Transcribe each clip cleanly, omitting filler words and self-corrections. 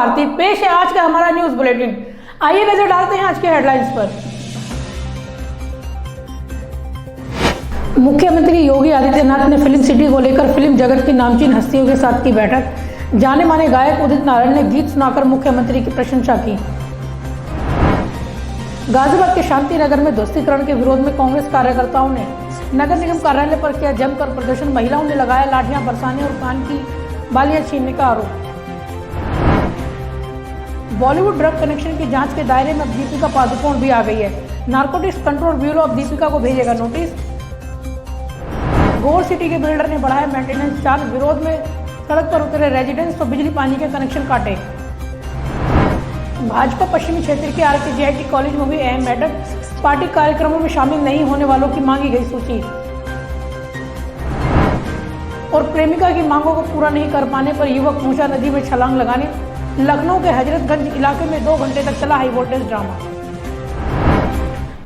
भारती। पेश है आज का हमारा न्यूज बुलेटिन। आइए नजर डालते हैं आज के हेडलाइंस पर। मुख्यमंत्री योगी आदित्यनाथ ने फिल्म सिटी को लेकर फिल्म जगत की नामचीन हस्तियों के साथ की बैठक। जाने माने गायक उदित नारायण ने गीत सुनाकर मुख्यमंत्री की प्रशंसा की। गाजियाबाद के शांति नगर में ध्वस्तीकरण के विरोध में कांग्रेस कार्यकर्ताओं ने नगर निगम कार्यालय पर किया जमकर प्रदर्शन। महिलाओं ने लगाया लाठियां बरसाने और कान की बालियां छीनने का आरोप। बॉलीवुड ड्रग कनेक्शन की जांच के दायरे में अब दीपिका पादुकोण भी आ गई है। नारकोटिक्स कंट्रोल ब्यूरो अब दीपिका को भेजेगा नोटिस। गोर सिटी के बिल्डर ने बढ़ाया मेंटेनेंस चार्ज। विरोध में सड़क पर उतरे रेजिडेंट्स तो बिजली पानी के कनेक्शन काटे। भाजपा पश्चिमी क्षेत्र के RKGIT कॉलेज में हुई अहम बैठक। पार्टी कार्यक्रमों में शामिल नहीं होने वालों की मांगी गई सूची। और प्रेमिका की मांगों को पूरा नहीं कर पाने पर युवक पहुंचा नदी में छलांग लगाने। लखनऊ के हजरतगंज इलाके में 2 घंटे तक चला हाई वोल्टेज ड्रामा।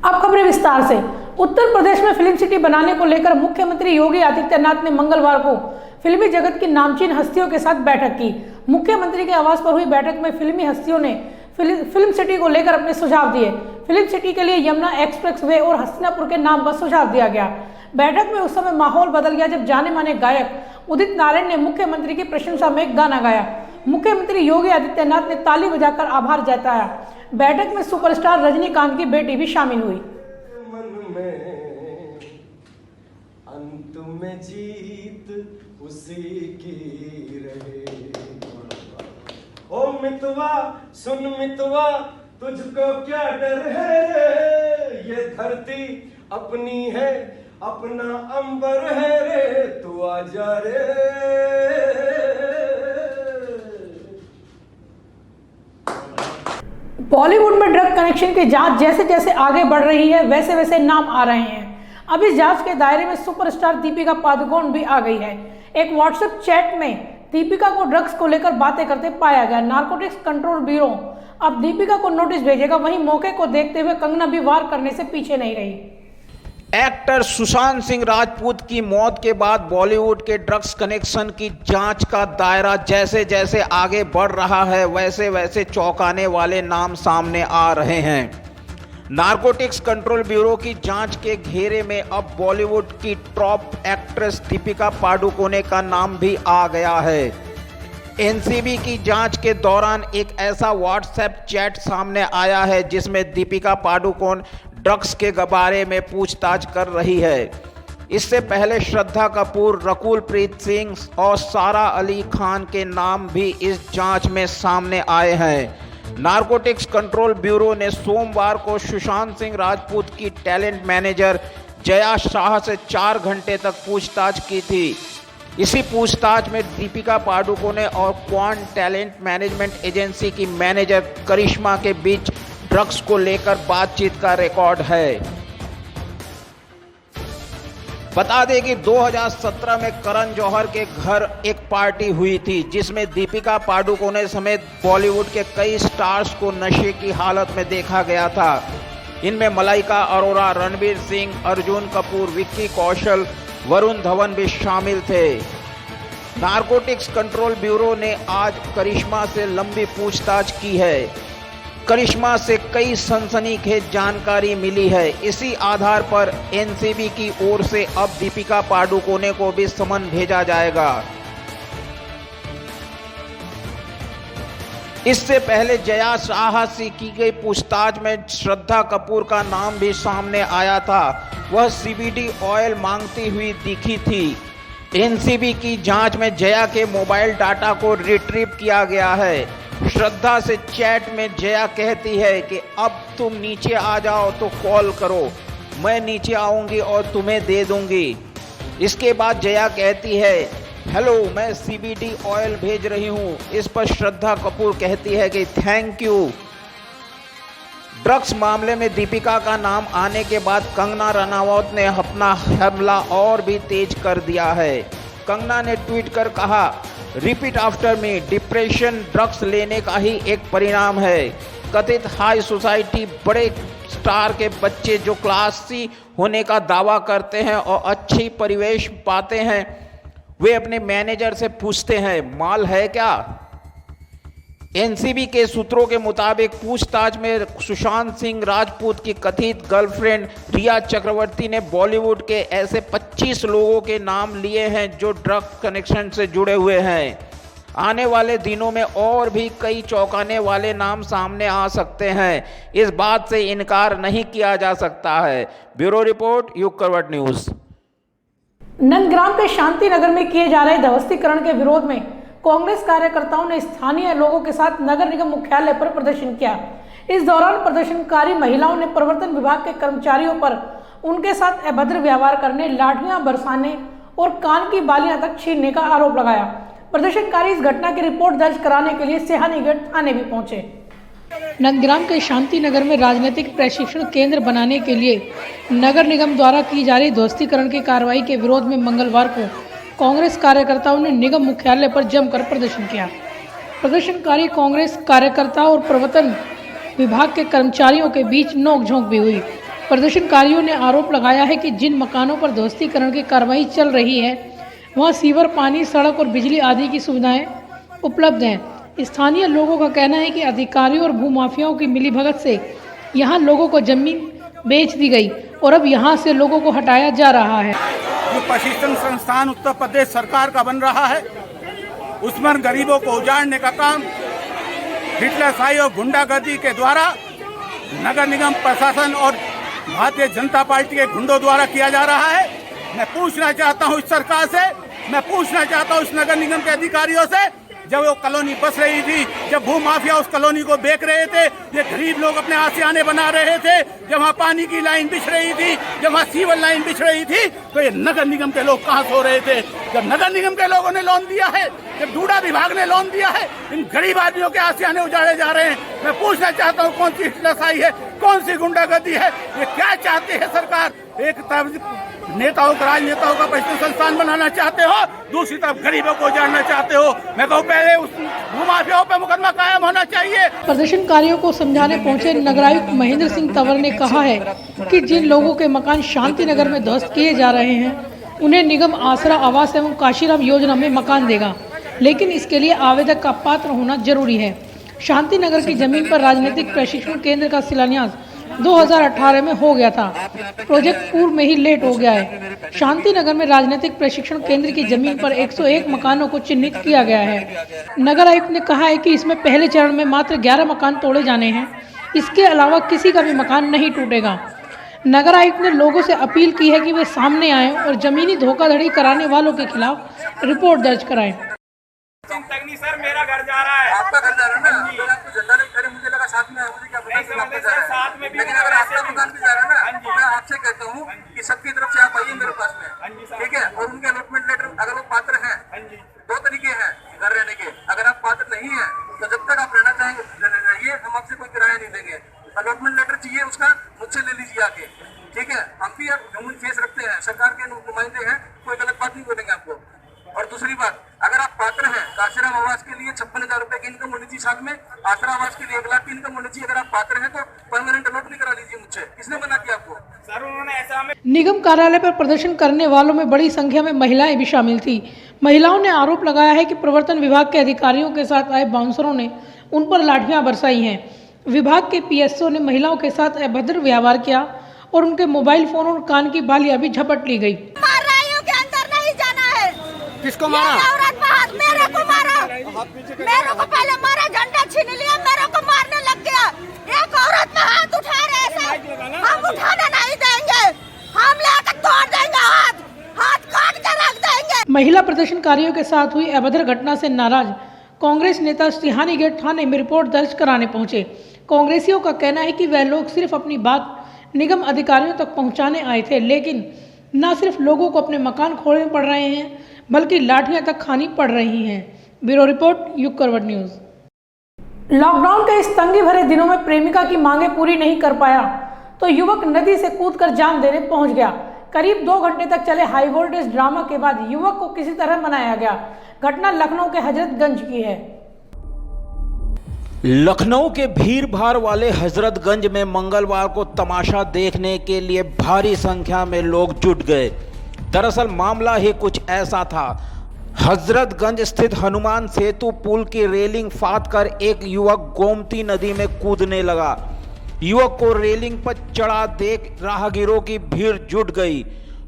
अब खबरें विस्तार से। उत्तर प्रदेश में फिल्म सिटी बनाने को लेकर मुख्यमंत्री योगी आदित्यनाथ ने मंगलवार को फिल्मी जगत की नामचीन हस्तियों के साथ बैठक की। मुख्यमंत्री के आवास पर हुई बैठक में फिल्मी हस्तियों ने फिल्म सिटी को लेकर अपने सुझाव दिए। फिल्म सिटी के लिए यमुना एक्सप्रेसवे और हस्तिनापुर के नाम का सुझाव दिया गया। बैठक में उस समय माहौल बदल गया जब जाने माने गायक उदित नारायण ने मुख्यमंत्री की प्रशंसा में एक गाना गाया। मुख्यमंत्री योगी आदित्यनाथ ने ताली बजाकर आभार जताया। बैठक में सुपरस्टार रजनीकांत की बेटी भी शामिल हुई। मन में अंत में जीत उसी की रहे। ओ मितवा सुन मितवा तुझको क्या डर है रे। ये धरती अपनी है अपना अंबर है रे। तू आजा रे। बॉलीवुड में ड्रग कनेक्शन की जांच जैसे जैसे आगे बढ़ रही है वैसे वैसे नाम आ रहे हैं। अब इस जांच के दायरे में सुपरस्टार दीपिका पादुकोण भी आ गई है। एक व्हाट्सएप चैट में दीपिका को ड्रग्स को लेकर बातें करते पाया गया। नारकोटिक्स कंट्रोल ब्यूरो अब दीपिका को नोटिस भेजेगा। वहीं मौके को देखते हुए कंगना भी वार करने से पीछे नहीं रही। एक्टर सुशांत सिंह राजपूत की मौत के बाद बॉलीवुड के ड्रग्स कनेक्शन की जांच का दायरा जैसे जैसे आगे बढ़ रहा है वैसे वैसे चौंकाने वाले नाम सामने आ रहे हैं। नारकोटिक्स कंट्रोल ब्यूरो की जांच के घेरे में अब बॉलीवुड की टॉप एक्ट्रेस दीपिका पादुकोणे का नाम भी आ गया है। एनसीबी की जांच के दौरान एक ऐसा व्हाट्सएप चैट सामने आया है जिसमें दीपिका पादुकोण ड्रग्स के बारे में पूछताछ कर रही है। इससे पहले श्रद्धा कपूर, रकुल प्रीत सिंह और सारा अली खान के नाम भी इस जांच में सामने आए हैं। नारकोटिक्स कंट्रोल ब्यूरो ने सोमवार को सुशांत सिंह राजपूत की टैलेंट मैनेजर जया शाह से 4 घंटे तक पूछताछ की थी। इसी पूछताछ में दीपिका पादुकोणे और क्वांट टैलेंट मैनेजमेंट एजेंसी की मैनेजर करिश्मा के बीच ड्रग्स को लेकर बातचीत का रिकॉर्ड है। बता दें कि 2017 में करण जौहर के घर एक पार्टी हुई थी जिसमें दीपिका पादुकोणे समेत बॉलीवुड के कई स्टार्स को नशे की हालत में देखा गया था। इनमें मलाइका अरोरा, रणवीर सिंह, अर्जुन कपूर, विक्की कौशल, वरुण धवन भी शामिल थे। नारकोटिक्स कंट्रोल ब्यूरो ने आज करिश्मा से लंबी पूछताछ की है। करिश्मा से कई सनसनीखेज जानकारी मिली है। इसी आधार पर एनसीबी की ओर से अब दीपिका पादुकोणे को भी समन भेजा जाएगा। इससे पहले जया शाह से की गई पूछताछ में श्रद्धा कपूर का नाम भी सामने आया था। वह CBD ऑयल मांगती हुई दिखी थी। एनसीबी की जांच में जया के मोबाइल डाटा को रिट्रीव किया गया है। श्रद्धा से चैट में जया कहती है कि अब तुम नीचे आ जाओ तो कॉल करो, मैं नीचे आऊंगी और तुम्हें दे दूंगी। इसके बाद जया कहती है हेलो मैं CBD ऑयल भेज रही हूं। इस पर श्रद्धा कपूर कहती है कि थैंक यू। ड्रग्स मामले में दीपिका का नाम आने के बाद कंगना रनावत ने अपना हमला और भी तेज कर दिया है। कंगना ने ट्वीट कर कहा repeat after me, depression drugs लेने का ही एक परिणाम है। कथित हाई सोसाइटी बड़े स्टार के बच्चे जो क्लास C होने का दावा करते हैं और अच्छी परिवेश पाते हैं वे अपने मैनेजर से पूछते हैं माल है क्या। एनसीबी के सूत्रों के मुताबिक पूछताछ में सुशांत सिंह राजपूत की कथित गर्लफ्रेंड रिया चक्रवर्ती ने बॉलीवुड के ऐसे 25 लोगों के नाम लिए हैं जो ड्रग कनेक्शन से जुड़े हुए हैं। आने वाले दिनों में और भी कई चौंकाने वाले नाम सामने आ सकते हैं, इस बात से इनकार नहीं किया जा सकता है। ब्यूरो रिपोर्ट, युग करवट न्यूज। नंदग्राम के शांति नगर में किए जा रहे ध्वस्तीकरण के विरोध में कांग्रेस कार्यकर्ताओं ने स्थानीय लोगों के साथ नगर निगम मुख्यालय पर प्रदर्शन किया। इस दौरान प्रदर्शनकारी महिलाओं ने प्रवर्तन विभाग के कर्मचारियों पर उनके साथ अभद्र व्यवहार करने, लाठियां बरसाने और कान की बालियां तक छीनने का आरोप लगाया। प्रदर्शनकारी इस घटना की रिपोर्ट दर्ज कराने के लिए सिहानीगढ़ थाने भी पहुंचे। नंदग्राम के शांति नगर में राजनीतिक प्रशिक्षण केंद्र बनाने के लिए नगर निगम द्वारा की जा रही ध्वस्तीकरण की कार्रवाई के विरोध में मंगलवार को कांग्रेस कार्यकर्ताओं ने निगम मुख्यालय पर जमकर प्रदर्शन किया। प्रदर्शनकारी कांग्रेस कार्यकर्ताओं और प्रवर्तन विभाग के कर्मचारियों के बीच नोकझोंक भी हुई। प्रदर्शनकारियों ने आरोप लगाया है कि जिन मकानों पर ध्वस्तीकरण की कार्रवाई चल रही है वहां सीवर, पानी, सड़क और बिजली आदि की सुविधाएं उपलब्ध हैं। स्थानीय लोगों का कहना है कि अधिकारियों और भूमाफियाओं की मिलीभगत से यहां लोगों को जमीन बेच दी गई और अब यहां से लोगों को हटाया जा रहा है। जो प्रशिक्षण संस्थान उत्तर प्रदेश सरकार का बन रहा है उसमें गरीबों को उजाड़ने का काम हिटलरशाही और गुंडागर्दी के द्वारा नगर निगम प्रशासन और भारतीय जनता पार्टी के गुंडों द्वारा किया जा रहा है। मैं पूछना चाहता हूं इस सरकार से, मैं पूछना चाहता हूं इस नगर निगम के अधिकारियों से, जब वो कॉलोनी बस रही थी, जब भूमाफिया उस कॉलोनी को बेच रहे थे, ये गरीब लोग अपने आशियाने बना रहे थे, जब वहाँ पानी की लाइन बिछ रही थी, जब वहाँ सीवर लाइन बिछ रही थी, तो ये नगर निगम के लोग कहाँ सो रहे थे? जब नगर निगम के लोगों ने लोन दिया है, जब डूडा विभाग ने लोन दिया है, इन गरीब आदमियों के आशियाने उजाड़े जा रहे हैं। मैं पूछना चाहता हूँ कौन सी हिटलरशाही है, कौन सी गुंडागर्दी है, ये क्या चाहती है सरकार? एक तरफ नेताओं का, राजनेताओं का प्रशिक्षण संस्थान बनाना चाहते हो, दूसरी तरफ गरीबों को उजाड़ना चाहते हो। मैं कहूँ पहले उस भूमाफियाओं पे मुकदमा कायम होना चाहिए। प्रदर्शनकारियों को समझाने पहुंचे नगरायुक्त महेंद्र सिंह तंवर ने कहा है कि जिन लोगों के मकान शांति नगर में ध्वस्त किए जा रहे हैं उन्हें निगम आसरा आवास एवं काशीराम योजना में मकान देगा, लेकिन इसके लिए आवेदक का पात्र होना जरूरी है। शांति नगर की जमीन पर राजनीतिक प्रशिक्षण केंद्र का शिलान्यास 2018 में हो गया था। प्रोजेक्ट पूर्व में ही लेट हो गया है। शांति नगर में राजनीतिक प्रशिक्षण केंद्र की जमीन पर 101 मकानों को चिन्हित किया गया है। नगर आयुक्त ने कहा है कि इसमें पहले चरण में मात्र 11 मकान तोड़े जाने हैं, इसके अलावा किसी का भी मकान नहीं टूटेगा। नगर आयुक्त ने लोगों से अपील की है कि वे सामने आएं और जमीनी धोखाधड़ी कराने वालों के खिलाफ रिपोर्ट दर्ज कराएं। सर मेरा घर जा रहा है, आपका घर जा रहा है ना? आपको झंडा नहीं खड़े, मुझे लगा साथ में, मुझे क्या पता कि आपका जा रहा है। साथ में भी, लेकिन अगर आपका दुकान भी जा रहा है ना, तो मैं आपसे कहता हूँ कि सबकी तरफ से आप आइए मेरे पास में, ठीक है? और उनके अलॉटमेंट लेटर अगर वो पात्र हैं, 2 तरीके हैं घर रहने के। अगर आप पात्र नहीं है तो जब तक आप रहना चाहेंगे रहिए, हम आपसे कोई किराया नहीं देंगे। अलॉटमेंट लेटर चाहिए उसका, मुझसे ले लीजिए आके, ठीक है? हम भी ह्यूमन फेस रखते हैं, सरकार के नुमाइंदे हैं, कोई गलत बात नहीं बोलेंगे आपको। और दूसरी बात, अगर आप पात्र हैं तो आश्रम आवास के लिए 56,000 रुपए की इनकम होनी चाहिए, साथ में आश्रम आवास के लिए 1 लाख की इनकम होनी चाहिए। अगर आप पात्र हैं तो परमानेंट अलॉट भी करा लीजिए मुझसे। किसने मना किया आपको? सर उन्होंने ऐसा हमें निगम कार्यालय पर प्रदर्शन करने वालों में बड़ी संख्या में महिलाएं भी शामिल थी। महिलाओं ने आरोप लगाया है कि प्रवर्तन विभाग के अधिकारियों के साथ आए बाउंसरों ने उन पर लाठियां बरसाई हैं। विभाग के पीएसओ ने महिलाओं के साथ अभद्र व्यवहार किया और उनके मोबाइल फोन और कान की बालियां भी झपट ली गई। किसको मारा? मेरे को मारा, मेरे को पहले मारा, झंडा छीन लिया, मेरे को मारने लग गया। एक औरत में हाथ उठा रहे थे, हम उठाने नहीं देंगे, हम लेकर तोड़ देंगे, हाथ काट के रख देंगे। महिला प्रदर्शनकारियों के साथ हुई अभद्र घटना से नाराज कांग्रेस नेता सिहानीगढ़ थाने में रिपोर्ट दर्ज कराने पहुंचे। कांग्रेसियों का कहना है कि वह लोग सिर्फ अपनी बात निगम अधिकारियों तक पहुंचाने आए थे, लेकिन न सिर्फ लोगों को अपने मकान खोलने पड़ रहे हैं बल्कि लाठियां तक खानी पड़ रही हैं। ब्यूरो रिपोर्ट, युग करवट न्यूज। लॉकडाउन के इस तंगी भरे दिनों में प्रेमिका की मांगे पूरी नहीं कर पाया तो युवक नदी से कूदकर जान देने पहुंच गया। करीब 2 घंटे तक चले हाई वोल्टेज ड्रामा के बाद युवक को किसी तरह मनाया गया। घटना लखनऊ के हजरतगंज की है। लखनऊ के भीड़ भाड़ वाले हजरतगंज में मंगलवार को तमाशा देखने के लिए भारी संख्या में लोग जुट गए। दरअसल मामला ही कुछ ऐसा था। हजरतगंज स्थित हनुमान सेतु पुल की रेलिंग फाड़कर एक युवक गोमती नदी में कूदने लगा। युवक को रेलिंग पर चढ़ा देख राहगीरों की भीड़ जुट गई।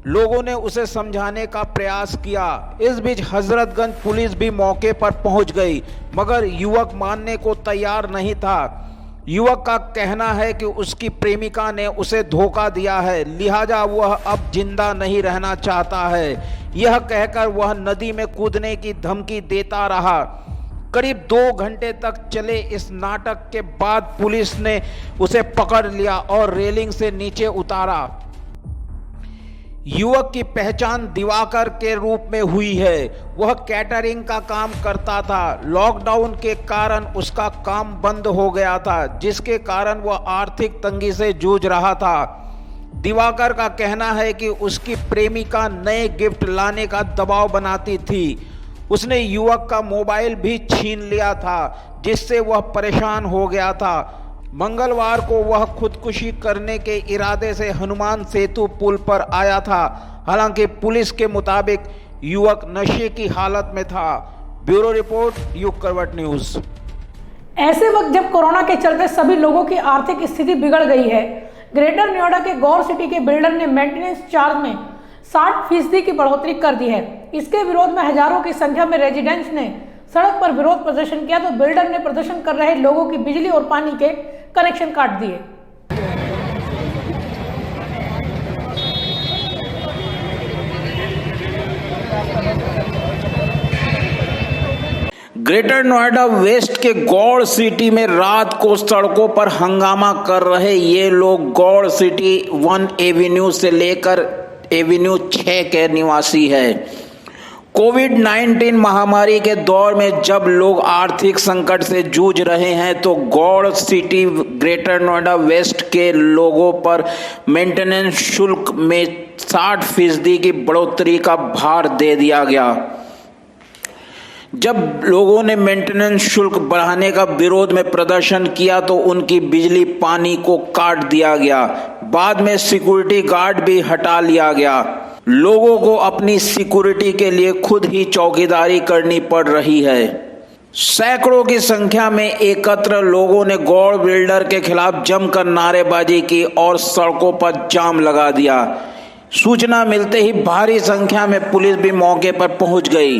लोगों ने उसे समझाने का प्रयास किया। इस बीच हजरतगंज पुलिस भी मौके पर पहुंच गई, मगर युवक मानने को तैयार नहीं था। युवक का कहना है कि उसकी प्रेमिका ने उसे धोखा दिया है, लिहाजा वह अब जिंदा नहीं रहना चाहता है। यह कहकर वह नदी में कूदने की धमकी देता रहा। करीब 2 घंटे तक चले इस नाटक के बाद पुलिस ने उसे पकड़ लिया और रेलिंग से नीचे उतारा। युवक की पहचान दिवाकर के रूप में हुई है। वह कैटरिंग का काम करता था। लॉकडाउन के कारण उसका काम बंद हो गया था, जिसके कारण वह आर्थिक तंगी से जूझ रहा था। दिवाकर का कहना है कि उसकी प्रेमिका नए गिफ्ट लाने का दबाव बनाती थी। उसने युवक का मोबाइल भी छीन लिया था, जिससे वह परेशान हो गया था। मंगलवार को वह खुदकुशी करने के इरादे से हनुमान सेतु पुल पर आया था। हालांकि पुलिस के मुताबिक युवक नशे की हालत में था। ब्यूरो रिपोर्ट, युग करवट न्यूज। ऐसे वक्त जब कोरोना के चलते सभी लोगों की आर्थिक स्थिति बिगड़ गई है, ग्रेटर नोएडा के गौर सिटी के बिल्डर ने मेंटेनेंस चार्ज में 60% की बढ़ोतरी कर दी है। इसके विरोध में हजारों की संख्या में रेजिडेंट्स ने सड़क पर विरोध प्रदर्शन किया, तो बिल्डर ने प्रदर्शन कर रहे लोगों की बिजली और पानी के कनेक्शन काट दिए। ग्रेटर नोएडा वेस्ट के गौड़ सिटी में रात को सड़कों पर हंगामा कर रहे ये लोग गौड़ सिटी 1 एवेन्यू से लेकर एवेन्यू 6 के निवासी है। कोविड-19 महामारी के दौर में जब लोग आर्थिक संकट से जूझ रहे हैं, तो Gaur City Greater Noida West के लोगों पर मेंटेनेंस शुल्क में 60% की बढ़ोतरी का भार दे दिया गया। जब लोगों ने मेंटेनेंस शुल्क बढ़ाने का विरोध में प्रदर्शन किया, तो उनकी बिजली पानी को काट दिया गया। बाद में सिक्योरिटी गार्ड भी हटा लिया गया। लोगों को अपनी सिक्योरिटी के लिए खुद ही चौकीदारी करनी पड़ रही है। सैकड़ों की संख्या में एकत्र लोगों ने गौड़ बिल्डर के खिलाफ जमकर नारेबाजी की और सड़कों पर जाम लगा दिया। सूचना मिलते ही भारी संख्या में पुलिस भी मौके पर पहुंच गई।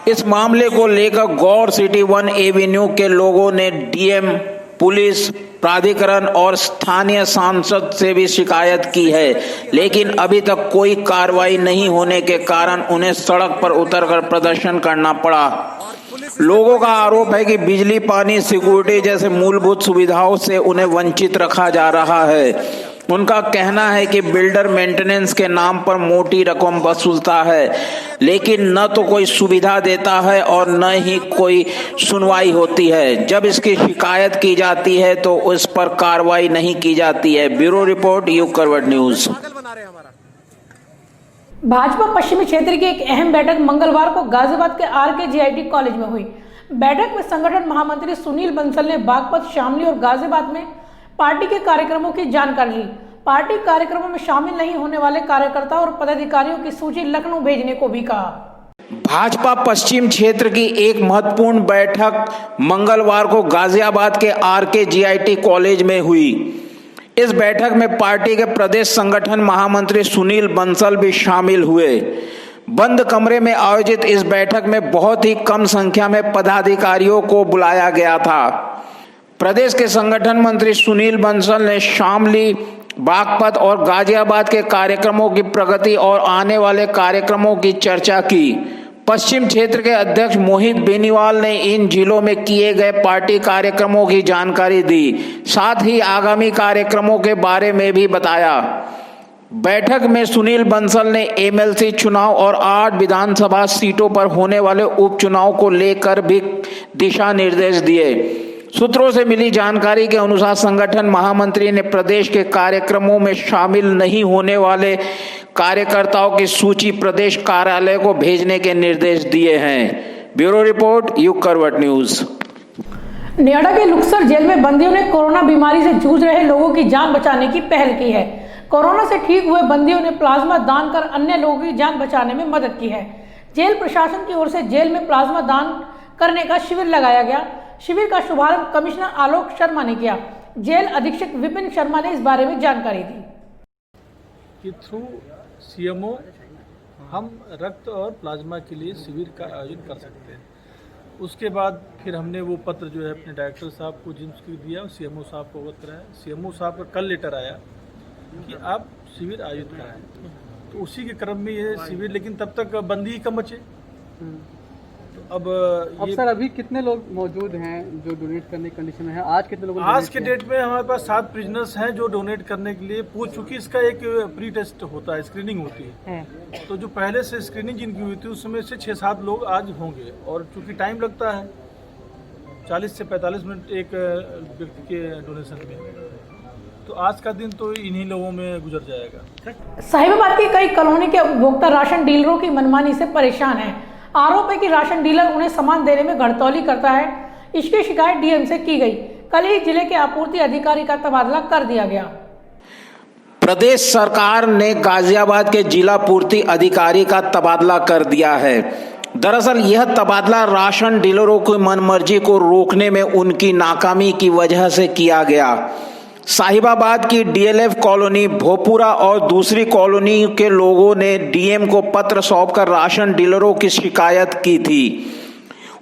इस मामले को लेकर गौड़ सिटी 1 एवेन्यू के लोगों ने डीएम, पुलिस, प्राधिकरण और स्थानीय सांसद से भी शिकायत की है, लेकिन अभी तक कोई कार्रवाई नहीं होने के कारण उन्हें सड़क पर उतरकर प्रदर्शन करना पड़ा। लोगों का आरोप है कि बिजली, पानी, सिक्योरिटी जैसे मूलभूत सुविधाओं से उन्हें वंचित रखा जा रहा है। उनका कहना है कि बिल्डर मेंटेनेंस के नाम पर मोटी रकम वसूलता है, लेकिन न तो कोई सुविधा देता है और न ही कोई सुनवाई होती है। जब इसकी शिकायत की जाती है तो उस पर कार्रवाई नहीं की जाती है। ब्यूरो रिपोर्ट, युग करवट न्यूज। भाजपा पश्चिमी क्षेत्र की एक अहम बैठक मंगलवार को गाजियाबाद के RKGIT कॉलेज में हुई। बैठक में संगठन महामंत्री सुनील बंसल ने बागपत, शामली और गाजियाबाद में पार्टी के कार्यक्रमों की जानकारी ली। पार्टी कार्यक्रमों में शामिल नहीं होने वाले कार्यकर्ताओं और पदाधिकारियों की सूची लखनऊ भेजने को भी कहा। भाजपा पश्चिम क्षेत्र की एक महत्वपूर्ण बैठक मंगलवार को गाजियाबाद के RKGIT कॉलेज में हुई। इस बैठक में पार्टी के प्रदेश संगठन महामंत्री सुनील बंसल भी शामिल हुए। बंद कमरे में आयोजित इस बैठक में बहुत ही कम संख्या में पदाधिकारियों को बुलाया गया था। प्रदेश के संगठन मंत्री सुनील बंसल ने शामली, बागपत और गाजियाबाद के कार्यक्रमों की प्रगति और आने वाले कार्यक्रमों की चर्चा की। पश्चिम क्षेत्र के अध्यक्ष मोहित बेनीवाल ने इन जिलों में किए गए पार्टी कार्यक्रमों की जानकारी दी, साथ ही आगामी कार्यक्रमों के बारे में भी बताया। बैठक में सुनील बंसल ने MLC चुनाव और 8 विधानसभा सीटों पर होने वाले उपचुनाव को लेकर भी दिशा निर्देश दिए। सूत्रों से मिली जानकारी के अनुसार संगठन महामंत्री ने प्रदेश के कार्यक्रमों में शामिल नहीं होने वाले कार्यकर्ताओं की सूची प्रदेश कार्यालय को भेजने के निर्देश दिए हैं। ब्यूरो रिपोर्ट, युग करवट न्यूज। नोएडा के लुक्सर जेल में बंदियों ने कोरोना बीमारी से जूझ रहे लोगों की जान बचाने की पहल की है। कोरोना से ठीक हुए बंदियों ने प्लाज्मा दान कर अन्य लोगों की जान बचाने में मदद की है। जेल प्रशासन की ओर से जेल में प्लाज्मा दान करने का शिविर लगाया गया। शिविर का शुभारंभ कमिश्नर आलोक शर्मा ने किया। जेल अधीक्षक विपिन शर्मा ने इस बारे में जानकारी दी कि थ्रू सीएमओ हम रक्त और प्लाज्मा के लिए शिविर का आयोजन कर सकते हैं। उसके बाद फिर हमने वो पत्र जो है अपने डायरेक्टर साहब को जिम्स को दिया और सीएमओ साहब को अवगत कराया। सीएमओ साहब का कल लेटर आया कि आप शिविर आयोजित कराएं, तो उसी के क्रम में ये शिविर, लेकिन तब तक बंदी ही कम बचे। तो अब सर अभी कितने लोग मौजूद हैं जो डोनेट करने की कंडीशन में है? आज कितने लोग? आज के डेट में हमारे पास 7 प्रिजनर्स हैं जो डोनेट करने के लिए पूछ चुकी। इसका एक प्री टेस्ट होता है, स्क्रीनिंग होती है। तो जो पहले से स्क्रीनिंग जिनकी हुई थी उसमें से 6-7 लोग आज होंगे, और चूंकि टाइम लगता है 40 से 45 मिनट एक व्यक्ति के डोनेशन में, तो आज का दिन तो इन्हीं लोगों में गुजर जाएगा। साहिबाबाद की कई कॉलोनी के उपभोक्ता राशन डीलरों की मनमानी से परेशान हैं। आरोप है कि राशन डीलर उन्हें सामान देने में घड़तौली करता है। इसकी शिकायत डीएम से की गई। कल ही जिले के आपूर्ति अधिकारी का तबादला कर दिया गया। प्रदेश सरकार ने गाजियाबाद के जिला पूर्ति अधिकारी का तबादला कर दिया है। दरअसल यह तबादला राशन डीलरों की मनमर्जी को रोकने में उनकी नाकामी की वजह से किया गया। साहिबाबाद की डीएलएफ कॉलोनी, भोपुरा और दूसरी कॉलोनी के लोगों ने डीएम को पत्र सौंपकर राशन डीलरों की शिकायत की थी।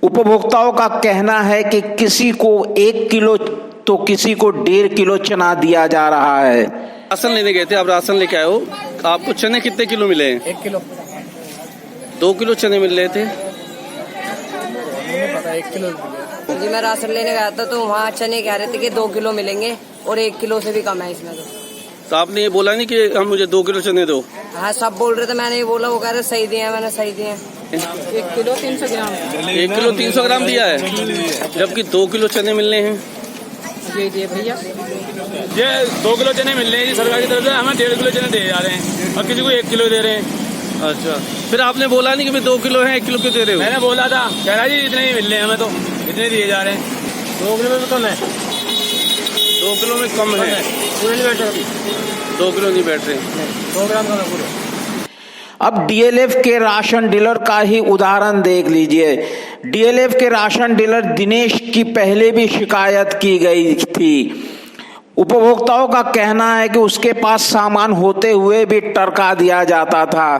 उपभोक्ताओं का कहना है कि किसी को 1 किलो तो किसी को 1.5 किलो चना दिया जा रहा है। राशन लेने गए थे, आप राशन लेके आए हो, आपको चने कितने किलो मिले हैं? 1 किलो। 2 किलो चने मिल रहे थे? पता 1 किलो जी मैं राशन लेने गया था तो वहाँ चने कह रहे थे कि 2 किलो मिलेंगे और 1 किलो से भी कम है इसमें। तो आपने ये बोला नहीं कि हम मुझे 2 किलो चने दो? हाँ सब बोल रहे थे, मैंने ये बोला, वो कह रहे सही दिए, मैंने सही दिए। 1 किलो 300 ग्राम। 1 किलो 300 ग्राम दिया है, जबकि 2 किलो चने मिलने हैं। ये दिए भैया, ये 2 किलो चने मिल रहे हैं जी सरकार की तरफ से, हमें 1.5 किलो चने दे जा रहे हैं और किसी को 1 किलो दे रहे हैं। अच्छा, फिर आपने बोला नहीं कि मैं 2 किलो है 1 किलो क्यों दे रहे हो? मैंने बोला था, कह रहा जी इतने ही मिल रहे हैं हमें, तो इतने दिए जा रहे हैं। 2 किलो में कम है, 2 किलो में कम है, पूरे नहीं बैठ रहे, 2 किलो नहीं बैठ रहे, 100 ग्राम कम है पूरे। अब डीएलएफ के राशन डीलर का ही उदाहरण देख लीजिए। डीएलएफ के राशन डीलर दिनेश की पहले भी शिकायत की गई थी। उपभोक्ताओं का कहना है कि उसके पास सामान होते हुए भी टरका दिया जाता था।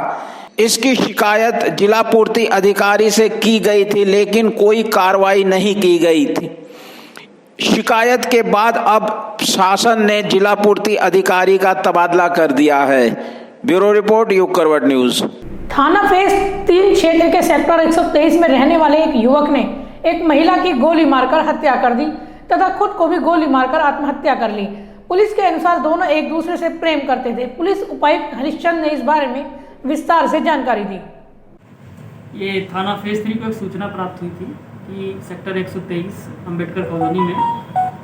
इसकी शिकायत जिला पूर्ति अधिकारी से की गई थी, लेकिन कोई कार्रवाई नहीं की गई थी। शिकायत के बाद अब शासन ने जिला पूर्ति अधिकारी का तबादला कर दिया है। ब्यूरो रिपोर्ट, युग करवट न्यूज। थाना फेज 3 क्षेत्र के सेक्टर 123 में रहने वाले एक युवक ने एक महिला की गोली मारकर हत्या कर दी तथा खुद को भी गोली मारकर आत्महत्या कर ली। पुलिस के अनुसार दोनों एक दूसरे से प्रेम करते थे। पुलिस उपायुक्त हरिश्चंद्र ने इस बारे में विस्तार से जानकारी दी। ये थाना फेज 3 को एक सूचना प्राप्त हुई थी कि सेक्टर 123 अंबेडकर कॉलोनी में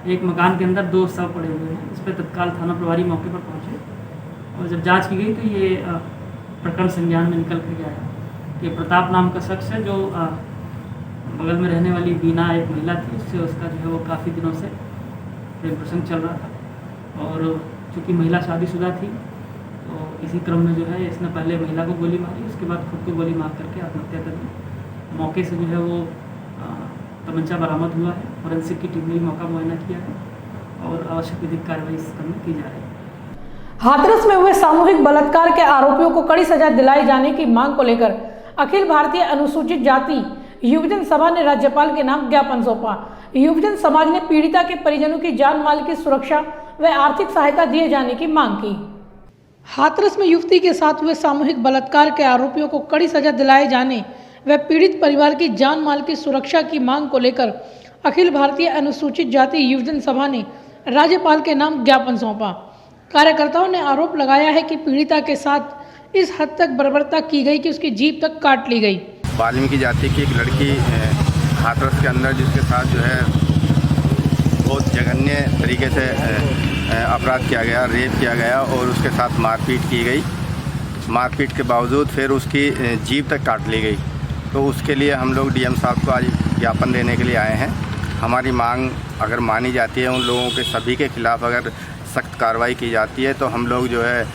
एक मकान के अंदर 2 शव पड़े हुए हैं। इस पर तत्काल थाना प्रभारी मौके पर पहुंचे और जब जांच की गई तो ये प्रकरण संज्ञान में निकल कर आया। ये प्रताप नाम का शख्स है जो बगल में रहने वाली बीना एक महिला थी, उससे उसका जो है वो काफ़ी दिनों से प्रेम प्रसंग चल रहा था और चूँकि महिला शादीशुदा थी तो इसी क्रम में जो है इसने पहले महिला को गोली मारी, उसके बाद खुद को गोली मार करके आत्महत्या कर दी। मौके से जो है वो तमंचा बरामद हुआ है। फॉरेंसिक की टीम ने मौका मुआयना किया है और आवश्यक विधिक कार्रवाई इस क्रम में की जा रही है। हाथरस में हुए सामूहिक बलात्कार के आरोपियों को कड़ी सजा दिलाई जाने की मांग को लेकर अखिल भारतीय अनुसूचित जाति युवजन सभा ने राज्यपाल के नाम ज्ञापन सौंपा। युवजन समाज ने पीड़िता के परिजनों की जान माल की सुरक्षा व आर्थिक सहायता दिए जाने की मांग की। हाथरस में युवती के साथ हुए सामूहिक बलात्कार के आरोपियों को कड़ी सजा दिलाए जाने व पीड़ित परिवार की जान माल की सुरक्षा की मांग को लेकर अखिल भारतीय अनुसूचित जाति युवजन सभा ने राज्यपाल के नाम ज्ञापन सौंपा। कार्यकर्ताओं ने आरोप लगाया है कि पीड़िता के साथ इस हद तक बर्बरता की गई कि उसकी जीभ तक काट ली गई। वाल्मीकि जाति की एक लड़की हाथरस के अंदर जिसके साथ जो है बहुत जघन्य तरीके से अपराध किया गया, रेप किया गया और उसके साथ मारपीट की गई। मारपीट के बावजूद फिर उसकी जीभ तक काट ली गई। तो उसके लिए हम लोग डीएम साहब को आज ज्ञापन देने के लिए आए हैं। हमारी मांग अगर मानी जाती है, उन लोगों के सभी के खिलाफ़ अगर सख्त कार्रवाई की जाती है तो हम लोग जो है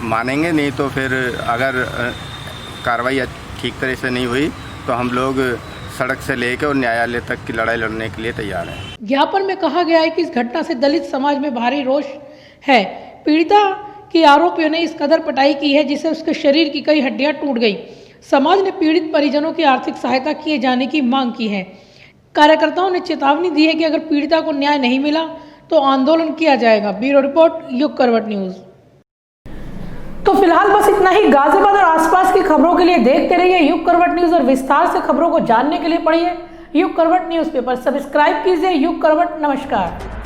मानेंगे, नहीं तो फिर अगर कार्रवाई ठीक तरह से नहीं हुई तो हम लोग सड़क से लेकर और न्यायालय तक की लड़ाई लड़ने के लिए तैयार हैं। ज्ञापन में कहा गया है कि इस घटना से दलित समाज में भारी रोष है। पीड़िता की आरोपियों ने इस कदर पिटाई की है जिससे उसके शरीर की कई हड्डियां टूट गई। समाज ने पीड़ित परिजनों की आर्थिक सहायता किए जाने की मांग की है। कार्यकर्ताओं ने चेतावनी दी है कि अगर पीड़िता को न्याय नहीं मिला तो आंदोलन किया जाएगा। ब्यूरो रिपोर्ट, युग करवट न्यूज। तो फिलहाल बस इतना ही। गाजियाबाद और आसपास की खबरों के लिए देखते रहिए युग करवट न्यूज और विस्तार से खबरों को जानने के लिए पढ़िए युग करवट न्यूज़पेपर। सब्सक्राइब कीजिए युग करवट। नमस्कार।